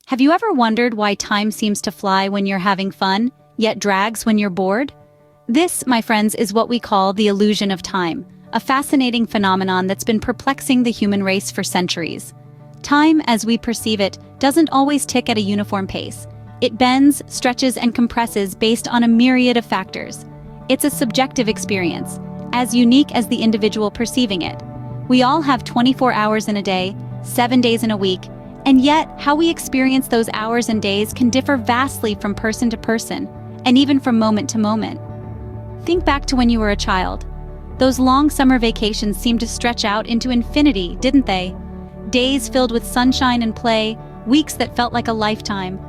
Have you ever wondered why time seems to fly when you're having fun, yet drags when you're bored? This, my friends, is what we call the illusion of time, a fascinating phenomenon that's been perplexing the human race for centuries. Time, as we perceive it, doesn't always tick at a uniform pace. It bends, stretches, and compresses based on a myriad of factors. It's a subjective experience, as unique as the individual perceiving it. We all have 24 hours in a day, 7 days in a week, and yet how we experience those hours and days can differ vastly from person to person, and even from moment to moment. Think back to when you were a child. Those long summer vacations seemed to stretch out into infinity, didn't they? Days filled with sunshine and play, weeks that felt like a lifetime.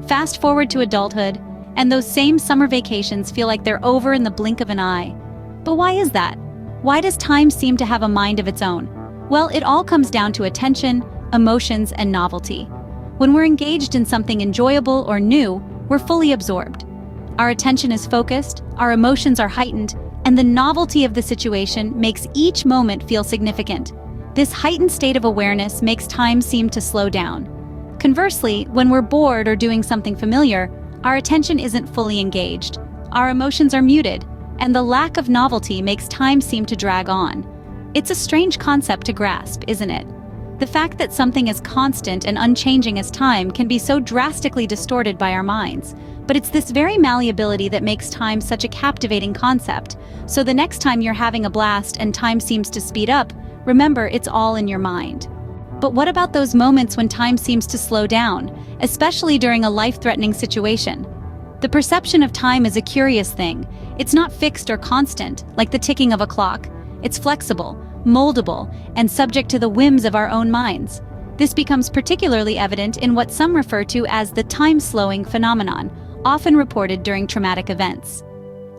Fast forward to adulthood, and those same summer vacations feel like they're over in the blink of an eye. But why is that? Why does time seem to have a mind of its own? Well, it all comes down to attention, emotions, and novelty. When we're engaged in something enjoyable or new, we're fully absorbed. Our attention is focused, our emotions are heightened, and the novelty of the situation makes each moment feel significant. This heightened state of awareness makes time seem to slow down. Conversely, when we're bored or doing something familiar, our attention isn't fully engaged, our emotions are muted, and the lack of novelty makes time seem to drag on. It's a strange concept to grasp, isn't it? The fact that something as constant and unchanging as time can be so drastically distorted by our minds. But it's this very malleability that makes time such a captivating concept. So the next time you're having a blast and time seems to speed up, remember it's all in your mind. But what about those moments when time seems to slow down, especially during a life-threatening situation? The perception of time is a curious thing. It's not fixed or constant, like the ticking of a clock. It's flexible, moldable, and subject to the whims of our own minds. This becomes particularly evident in what some refer to as the time-slowing phenomenon, often reported during traumatic events.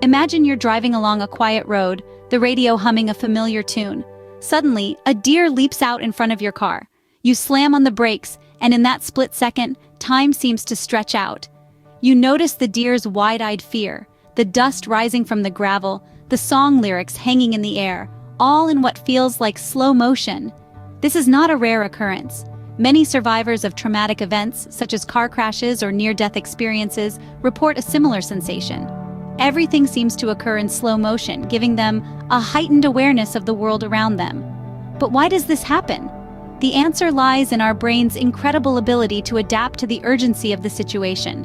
Imagine you're driving along a quiet road, the radio humming a familiar tune. Suddenly, a deer leaps out in front of your car. You slam on the brakes, and in that split second, time seems to stretch out. You notice the deer's wide-eyed fear, the dust rising from the gravel, the song lyrics hanging in the air, all in what feels like slow motion. This is not a rare occurrence. Many survivors of traumatic events, such as car crashes or near-death experiences, report a similar sensation. Everything seems to occur in slow motion, giving them a heightened awareness of the world around them. But why does this happen? The answer lies in our brain's incredible ability to adapt to the urgency of the situation.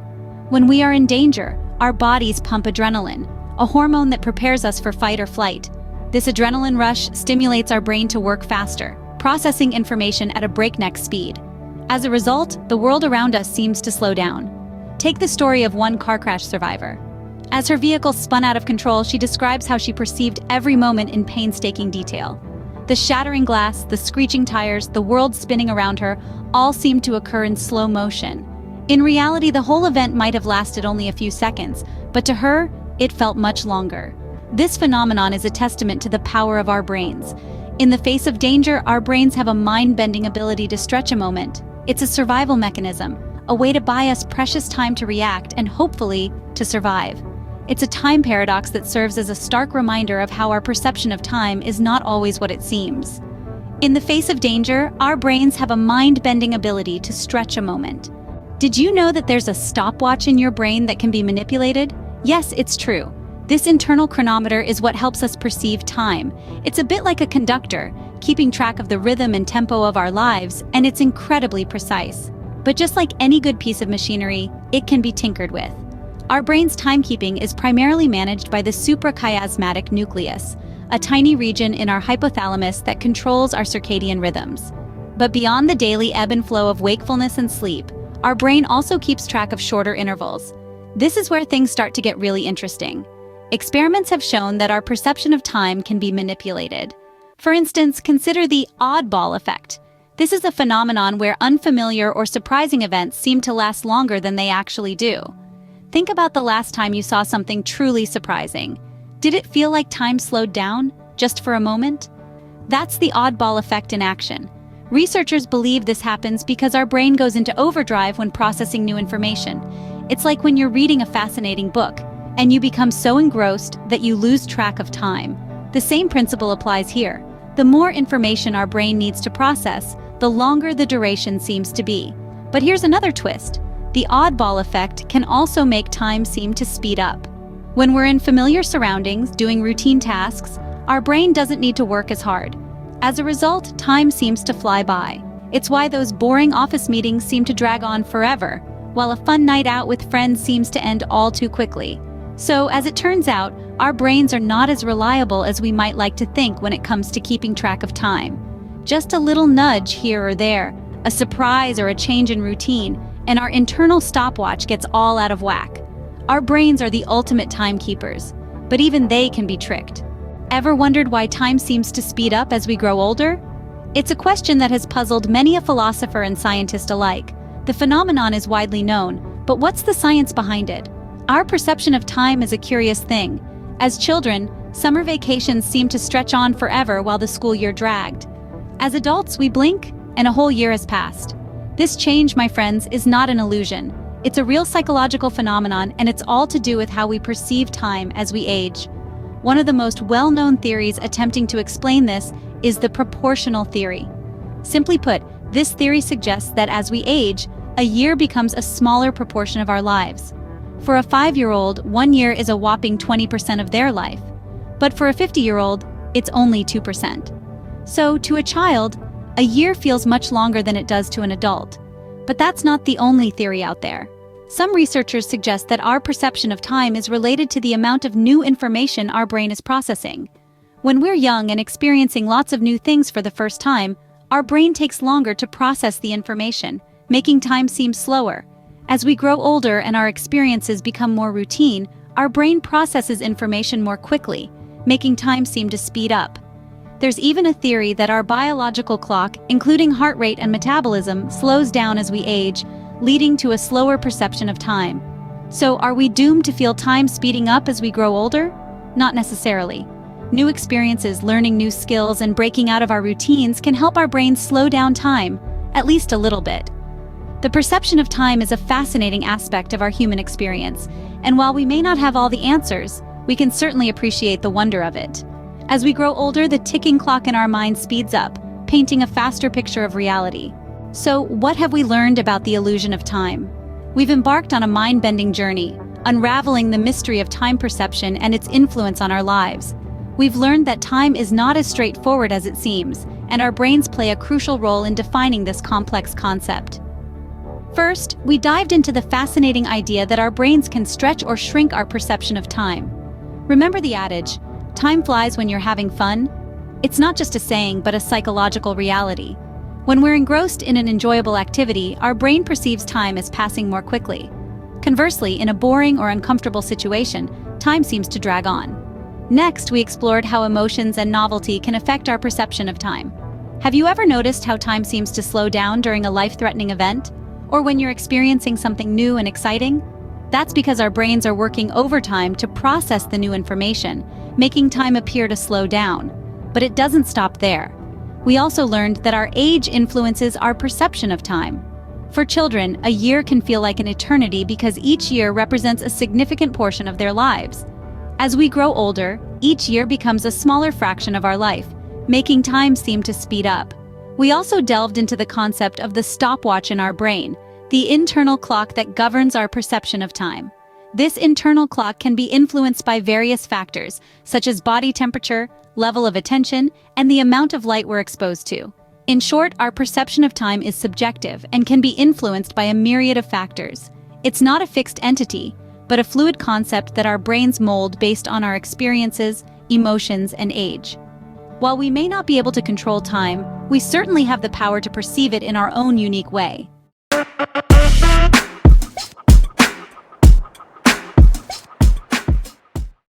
When we are in danger, our bodies pump adrenaline, a hormone that prepares us for fight or flight. This adrenaline rush stimulates our brain to work faster, processing information at a breakneck speed. As a result, the world around us seems to slow down. Take the story of one car crash survivor. As her vehicle spun out of control, she describes how she perceived every moment in painstaking detail. The shattering glass, the screeching tires, the world spinning around her, all seemed to occur in slow motion. In reality, the whole event might have lasted only a few seconds, but to her, it felt much longer. This phenomenon is a testament to the power of our brains. In the face of danger, our brains have a mind-bending ability to stretch a moment. It's a survival mechanism, a way to buy us precious time to react and hopefully to survive. It's a time paradox that serves as a stark reminder of how our perception of time is not always what it seems. In the face of danger, our brains have a mind-bending ability to stretch a moment. Did you know that there's a stopwatch in your brain that can be manipulated? Yes, it's true. This internal chronometer is what helps us perceive time. It's a bit like a conductor, keeping track of the rhythm and tempo of our lives, and it's incredibly precise. But just like any good piece of machinery, it can be tinkered with. Our brain's timekeeping is primarily managed by the suprachiasmatic nucleus, a tiny region in our hypothalamus that controls our circadian rhythms. But beyond the daily ebb and flow of wakefulness and sleep, our brain also keeps track of shorter intervals. This is where things start to get really interesting. Experiments have shown that our perception of time can be manipulated. For instance, consider the oddball effect. This is a phenomenon where unfamiliar or surprising events seem to last longer than they actually do. Think about the last time you saw something truly surprising. Did it feel like time slowed down, just for a moment? That's the oddball effect in action. Researchers believe this happens because our brain goes into overdrive when processing new information. It's like when you're reading a fascinating book, and you become so engrossed that you lose track of time. The same principle applies here. The more information our brain needs to process, the longer the duration seems to be. But here's another twist. The oddball effect can also make time seem to speed up. When we're in familiar surroundings, doing routine tasks, our brain doesn't need to work as hard. As a result, time seems to fly by. It's why those boring office meetings seem to drag on forever, while a fun night out with friends seems to end all too quickly. So, as it turns out, our brains are not as reliable as we might like to think when it comes to keeping track of time. Just a little nudge here or there, a surprise or a change in routine, and our internal stopwatch gets all out of whack. Our brains are the ultimate timekeepers, but even they can be tricked. Ever wondered why time seems to speed up as we grow older? It's a question that has puzzled many a philosopher and scientist alike. The phenomenon is widely known, but what's the science behind it? Our perception of time is a curious thing. As children, summer vacations seem to stretch on forever while the school year dragged. As adults, we blink, and a whole year has passed. This change, my friends, is not an illusion. It's a real psychological phenomenon, and it's all to do with how we perceive time as we age. One of the most well-known theories attempting to explain this is the proportional theory. Simply put, this theory suggests that as we age, a year becomes a smaller proportion of our lives. For a 5-year-old, 1 year is a whopping 20% of their life. But for a 50-year-old, it's only 2%. So, to a child, a year feels much longer than it does to an adult. But that's not the only theory out there. Some researchers suggest that our perception of time is related to the amount of new information our brain is processing. When we're young and experiencing lots of new things for the first time, our brain takes longer to process the information, making time seem slower. As we grow older and our experiences become more routine, our brain processes information more quickly, making time seem to speed up. There's even a theory that our biological clock, including heart rate and metabolism, slows down as we age, leading to a slower perception of time. So, are we doomed to feel time speeding up as we grow older? Not necessarily. New experiences, learning new skills, and breaking out of our routines can help our brains slow down time, at least a little bit. The perception of time is a fascinating aspect of our human experience, and while we may not have all the answers, we can certainly appreciate the wonder of it. As we grow older, the ticking clock in our mind speeds up, painting a faster picture of reality. So, what have we learned about the illusion of time? We've embarked on a mind-bending journey, unraveling the mystery of time perception and its influence on our lives. We've learned that time is not as straightforward as it seems, and our brains play a crucial role in defining this complex concept. First, we dived into the fascinating idea that our brains can stretch or shrink our perception of time. Remember the adage, "Time flies when you're having fun"? It's not just a saying, but a psychological reality. When we're engrossed in an enjoyable activity, our brain perceives time as passing more quickly. Conversely, in a boring or uncomfortable situation, time seems to drag on. Next, we explored how emotions and novelty can affect our perception of time. Have you ever noticed how time seems to slow down during a life-threatening event? Or when you're experiencing something new and exciting? That's because our brains are working overtime to process the new information, making time appear to slow down. But it doesn't stop there. We also learned that our age influences our perception of time. For children, a year can feel like an eternity because each year represents a significant portion of their lives. As we grow older, each year becomes a smaller fraction of our life, making time seem to speed up. We also delved into the concept of the stopwatch in our brain, the internal clock that governs our perception of time. This internal clock can be influenced by various factors, such as body temperature, level of attention, and the amount of light we're exposed to. In short, our perception of time is subjective and can be influenced by a myriad of factors. It's not a fixed entity, but a fluid concept that our brains mold based on our experiences, emotions, and age. While we may not be able to control time, we certainly have the power to perceive it in our own unique way.